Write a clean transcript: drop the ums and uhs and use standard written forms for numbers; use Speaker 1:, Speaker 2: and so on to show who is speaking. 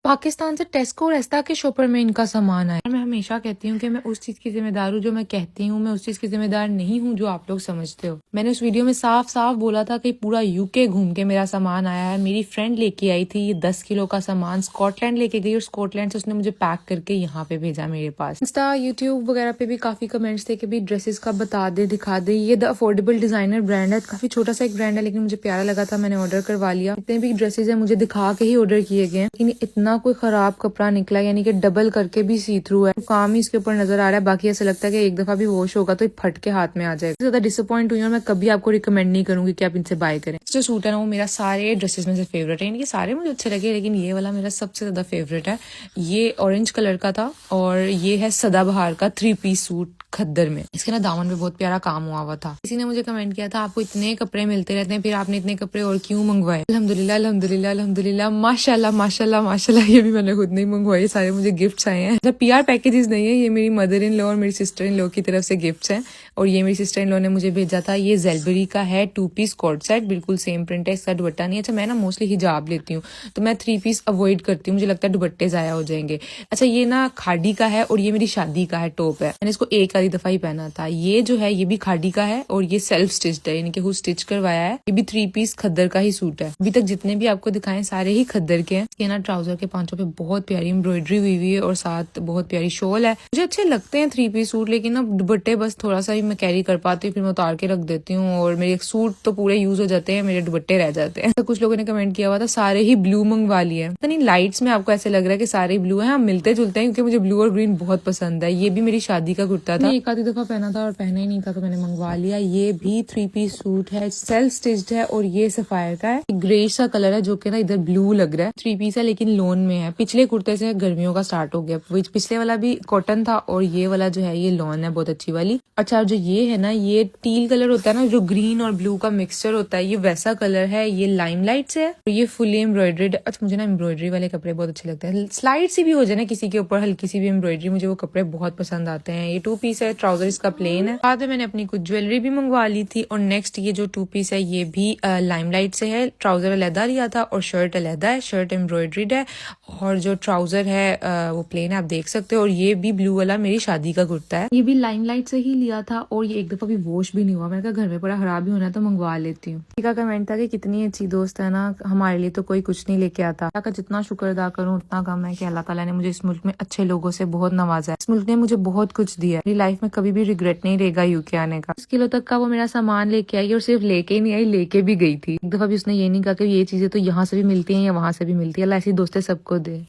Speaker 1: पाकिस्तान से टेस्को और एस्ता के शॉपर में इनका सामान आया। मैं हमेशा कहती हूँ कि मैं उस चीज की जिम्मेदार हूँ जो मैं कहती हूँ, मैं उस चीज की जिम्मेदार नहीं हूँ जो आप लोग समझते हो। मैंने उस वीडियो में साफ साफ बोला था कि पूरा यूके घूम के मेरा सामान आया है। मेरी फ्रेंड लेके आई थी ये 10 किलो का सामान, स्कॉटलैंड लेके गई और स्कॉटलैंड से उसने मुझे पैक करके यहाँ पे भेजा मेरे पास। इंस्टा, यूट्यूब वगैरह पे भी काफी कमेंट्स थे कि भी ड्रेसेस का बता दे, दिखा दे। ये द अफोर्डेबल डिजाइनर ब्रांड है, काफी छोटा सा एक ब्रांड है लेकिन मुझे प्यारा लगा था, मैंने ऑर्डर करवा लिया। इतने भी ड्रेसेस है मुझे दिखा के ही ऑर्डर किए गए, लेकिन इतना कोई खराब कपड़ा निकला, यानी कि डबल करके भी सी थ्रू है, काम ही इसके ऊपर नजर आ रहा है। बाकी ऐसा लगता है कि एक दफा भी वॉश होगा तो फट के हाथ में आ जाएगा। ज्यादा डिसअपॉइंट हुई और मैं कभी आपको रिकमेंड नहीं करूंगी कि आप इनसे बाय करें। जो सूट है ना वो मेरा सारे ड्रेसेस में से फेवरेट है, यानी कि सारे मुझे अच्छे लगे लेकिन ये वाला मेरा सबसे ज्यादा फेवरेट है। ये ऑरेंज कलर का था और ये है सदाबहार का 3 पीस सूट खद्दर में। इसके ना दामन पे बहुत प्यारा काम हुआ था। किसी ने मुझे कमेंट किया था आपको इतने कपड़े मिलते रहते हैं, फिर आपने इतने कपड़े और क्यों मंगवाए। अल्हम्दुलिल्लाह अल्हम्दुलिल्लाह अल्हम्दुलिल्लाह, माशाल्लाह माशाल्लाह माशाल्लाह, ये भी मैंने खुद नहीं मंगवाए, सारे मुझे गिफ्ट्स आए हैं। जब पीआर पैकेजेस नहीं है, ये मेरी मदर इन लॉ और मेरी सिस्टर इन लॉ की तरफ से गिफ्ट्स हैं। और ये मेरी सिस्टर इन लॉ ने मुझे भेजा था। ये जेलबरी का है 2 पीस कॉर्ड सेट, बिल्कुल सेम प्रिंट है, इसका दुपट्टा नहीं है। अच्छा मैं ना मोस्टली हिजाब लेती हूँ तो मैं 3 पीस अवॉइड करती हूँ, मुझे लगता है दुपट्टे जाया हो जाएंगे। अच्छा ये ना खाड़ी का है और ये मेरी शादी का है टॉप है, मैंने इसको एक आधी दफा ही पहना था। ये जो है ये भी खाड़ी का है और ये सेल्फ स्टिच्ड है, यानी कि खुद स्टिच करवाया है। ये भी 3 पीस खद्दर का ही सूट है। अभी तक जितने भी आपको दिखाए सारे ही खद्दर के हैं। ये ना ट्राउजर के पांचों पे बहुत प्यारी एम्ब्रॉयडरी हुई हुई है और साथ बहुत प्यारी शॉल है। मुझे अच्छे लगते हैं 3 पीस सूट, लेकिन ना दुपट्टे बस थोड़ा सा ही मैं कैरी कर पाती हूँ, फिर मैं उतार के रख देती हूँ और मेरे सूट तो पूरे यूज हो जाते हैं, मेरे दुपट्टे रह जाते हैं। तो कुछ लोगों ने कमेंट किया हुआ था सारे ही ब्लू मंगवा लिए। पता नहीं लाइट्स में आपको ऐसे लग रहा है कि सारे ब्लू है, हाँ मिलते जुलते हैं क्योंकि मुझे ब्लू और ग्रीन बहुत पसंद है। ये भी मेरी शादी का कुर्ता था, एक आधी दफा पहना था और पहना ही नहीं था तो मैंने मंगवा लिया। ये भी 3 पीस सूट है, सेल्फ स्टिच्ड है और ये सफायर का है। ग्रेश सा कलर है जो कि ना इधर ब्लू लग रहा है। 3 पीस है लेकिन लोन में है। पिछले कुर्ते से गर्मियों का स्टार्ट हो गया, पिछले वाला भी कॉटन था और ये वाला जो है ये लॉन है, बहुत अच्छी वाली। अच्छा जो ये है ना ये टील कलर होता है ना, जो ग्रीन और ब्लू का मिक्सचर होता है, ये वैसा कलर है। ये लाइमलाइट से है और ये फुली एम्ब्रॉयडर्ड। अच्छा मुझे ना एम्ब्रॉयडरी वाले कपड़े बहुत अच्छे लगते हैं, स्लाइड सी भी हो जाए ना किसी के ऊपर, हल्की सी भी एम्ब्रॉयडरी, मुझे वो कपड़े बहुत पसंद आते हैं। ये 2 पीस है, ट्राउजर इसका प्लेन है। बाद में मैंने अपनी कुछ ज्वेलरी भी मंगवा ली थी। और नेक्स्ट ये जो 2 पीस है ये भी लाइमलाइट से है। ट्राउजर अलहदा लिया था और शर्ट अलहदा है, शर्ट एम्ब्रॉयडरीड है और जो ट्राउजर है वो प्लेन है, आप देख सकते हो। और ये भी ब्लू वाला मेरी शादी का कुर्ता है, ये भी लाइमलाइट से ही लिया था और ये एक दफा भी वॉश भी नहीं हुआ। मैंने कहा घर में पड़ा खराब ही होना है तो मंगवा लेती हूँ। का कमेंट था कि कितनी अच्छी दोस्त है ना, हमारे लिए तो कोई कुछ नहीं लेके आता। अल्लाह का जितना शुक्र अदा करूँ उतना कम है कि अल्लाह ताला ने मुझे इस मुल्क में अच्छे लोगों से बहुत नवाजा है। इस मुल्क ने मुझे बहुत कुछ दिया, मेरी लाइफ में कभी भी रिग्रेट नहीं रहेगा यूके आने का। 10 किलो तक का वो मेरा सामान लेके आई और सिर्फ लेके ही नहीं आई, लेके भी गई थी। एक दफा भी उसने ये नहीं कहा कि ये चीजें तो यहाँ से भी मिलती है या वहां से भी मिलती है। अल्लाह ऐसी दोस्तें सबको दे।